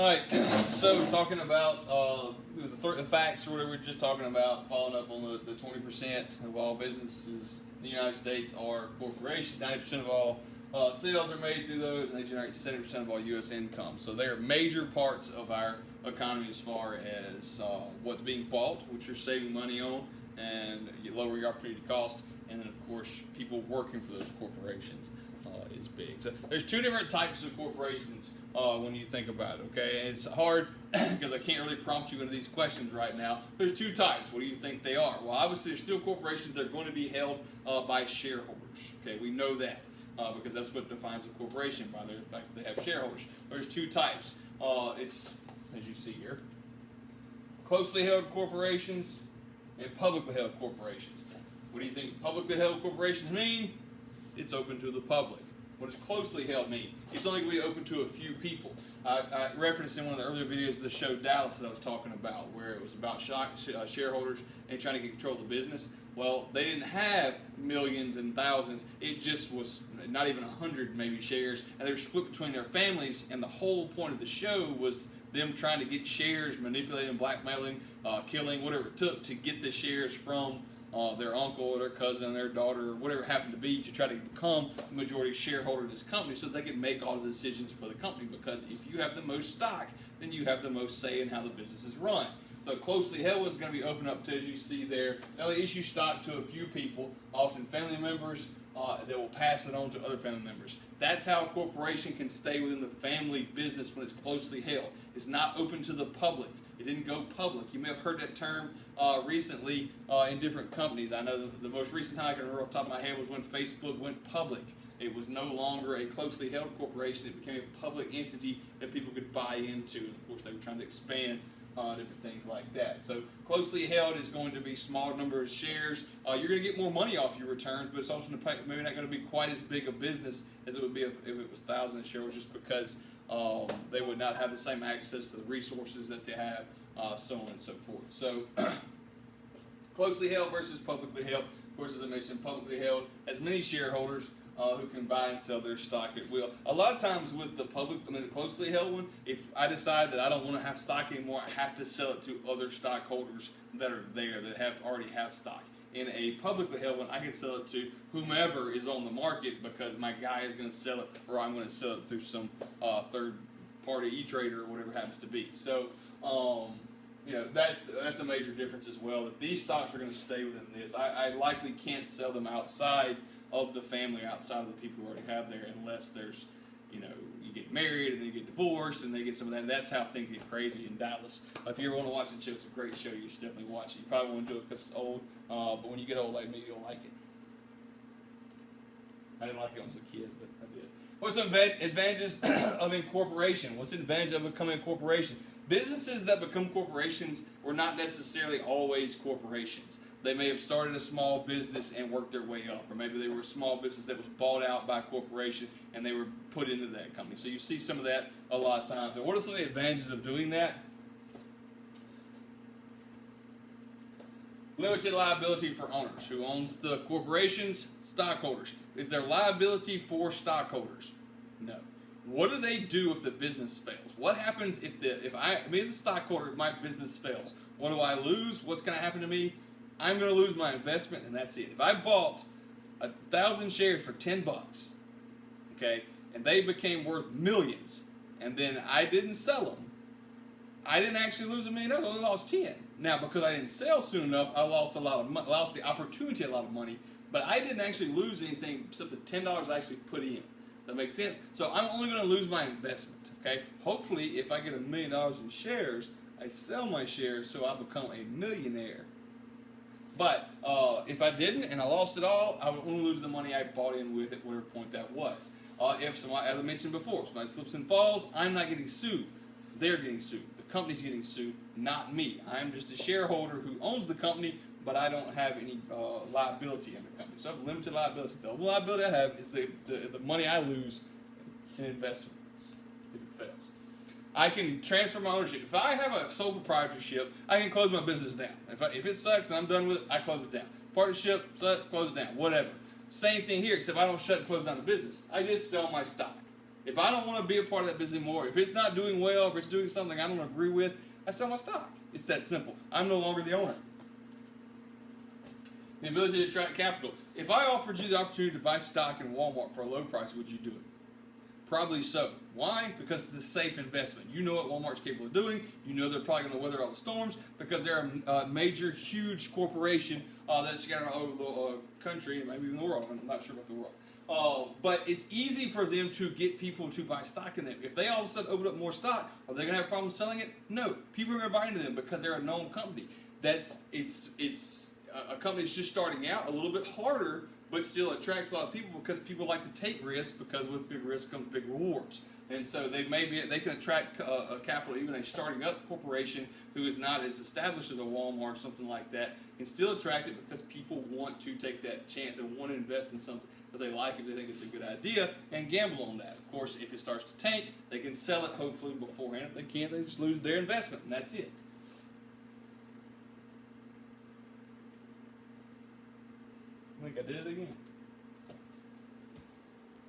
All right, so talking about the facts or whatever we were just talking about, following up on the 20% of all businesses in the United States are corporations. 90% of all sales are made through those, and they generate 70% of all U.S. income. So they are major parts of our economy as far as what's being bought, which you're saving money on, and you lower your opportunity cost, and then of course people working for those corporations is big. So there's two different types of corporations when you think about it, okay? And it's hard because I can't really prompt you into these questions right now. There's two types. What do you think they are? Well, obviously there's still corporations that are going to be held by shareholders, okay? We know that because that's what defines a corporation, by the fact that they have shareholders. There's two types. It's, as you see here, closely held corporations and publicly held corporations. What do you think publicly held corporations mean? It's open to the public. What does closely held mean? It's only going to be open to a few people. I referenced in one of the earlier videos of the show Dallas that I was talking about, where it was about shareholders and trying to get control of the business. Well, they didn't have millions and thousands. It just was not even 100 maybe shares, and they were split between their families, and the whole point of the show was them trying to get shares, manipulating, blackmailing, killing, whatever it took to get the shares from their uncle or their cousin, their daughter, or whatever it happened to be, to try to become the majority shareholder in this company so that they can make all the decisions for the company. Because if you have the most stock, then you have the most say in how the business is run. So closely held is going to be open up to, as you see there, they'll issue stock to a few people, often family members, that will pass it on to other family members. That's how a corporation can stay within the family business when it's closely held. It's not open to the public. It didn't go public. You may have heard that term recently in different companies. I know the most recent time I can remember off the top of my head was when Facebook went public. It was no longer a closely held corporation. It became a public entity that people could buy into. And of course, they were trying to expand different things like that. So closely held is going to be smaller number of shares. You're going to get more money off your returns, but it's also maybe not going to be quite as big a business as it would be if it was thousands of shares, just because they would not have the same access to the resources that they have, so on and so forth. So closely held versus publicly held. Of course, as I mentioned, publicly held has many shareholders who can buy and sell their stock at will. A lot of times with the the closely held one, if I decide that I don't want to have stock anymore, I have to sell it to other stockholders that are there that already have stock. In a publicly held one, I can sell it to whomever is on the market because my guy is going to sell it, or I'm going to sell it through some third-party e-trader or whatever it happens to be. So, that's a major difference as well, that these stocks are going to stay within this. I likely can't sell them outside of the family, outside of the people who already have there, unless there's, you get married and then you get divorced and they get some of that. And that's how things get crazy in Dallas. If you ever want to watch the show, it's a great show. You should definitely watch it. You probably won't do it because it's old, but when you get old like me, you'll like it. I didn't like it when I was a kid, but I did. What's some advantages of incorporation? What's the advantage of becoming a corporation? Businesses that become corporations were not necessarily always corporations. They may have started a small business and worked their way up, or maybe they were a small business that was bought out by a corporation and they were put into that company. So you see some of that a lot of times. And what are some of the advantages of doing that? Limited liability for owners. Who owns the corporations? Stockholders. Is there liability for stockholders? No. What do they do if the business fails? What happens if me as a stockholder, if my business fails? What do I lose? What's going to happen to me? I'm going to lose my investment, and that's it. If I bought 1,000 shares for $10, okay, and they became worth millions, and then I didn't sell them, I didn't actually lose $1 million. I only lost 10. Now, because I didn't sell soon enough, I lost lost the opportunity, a lot of money, but I didn't actually lose anything except the $10 I actually put in. Does that make sense? So I'm only going to lose my investment. Okay. Hopefully, if I get $1 million in shares, I sell my shares so I become a millionaire. But if I didn't and I lost it all, I would only lose the money I bought in with at whatever point that was. If somebody, as I mentioned before, somebody slips and falls, I'm not getting sued. They're getting sued. The company's getting sued, not me. I'm just a shareholder who owns the company, but I don't have any liability in the company. So I have limited liability. The only liability I have is the money I lose in investments if it fails. I can transfer my ownership. If I have a sole proprietorship, I can close my business down. If it sucks and I'm done with it, I close it down. Partnership sucks, close it down. Whatever. Same thing here, except I don't shut and close down the business. I just sell my stock. If I don't want to be a part of that business anymore, if it's not doing well, if it's doing something I don't agree with, I sell my stock. It's that simple. I'm no longer the owner. The ability to attract capital. If I offered you the opportunity to buy stock in Walmart for a low price, would you do it? Probably so. Why? Because it's a safe investment. You know what Walmart's capable of doing. You know they're probably going to weather all the storms because they're a major, huge corporation that's scattered all over the country and maybe even the world. I'm not sure about the world. But it's easy for them to get people to buy stock in them. If they all of a sudden open up more stock, are they going to have problems selling it? No. People are going to buy into them because they're a known company. It's a company that's just starting out, a little bit harder, but still attracts a lot of people because people like to take risks, because with big risks comes big rewards. And so they can attract capital. Even a starting up corporation who is not as established as a Walmart or something like that can still attract it because people want to take that chance and want to invest in something that they like if they think it's a good idea and gamble on that. Of course, if it starts to tank, they can sell it hopefully beforehand. If they can't, they just lose their investment, and that's it. I think I did it again.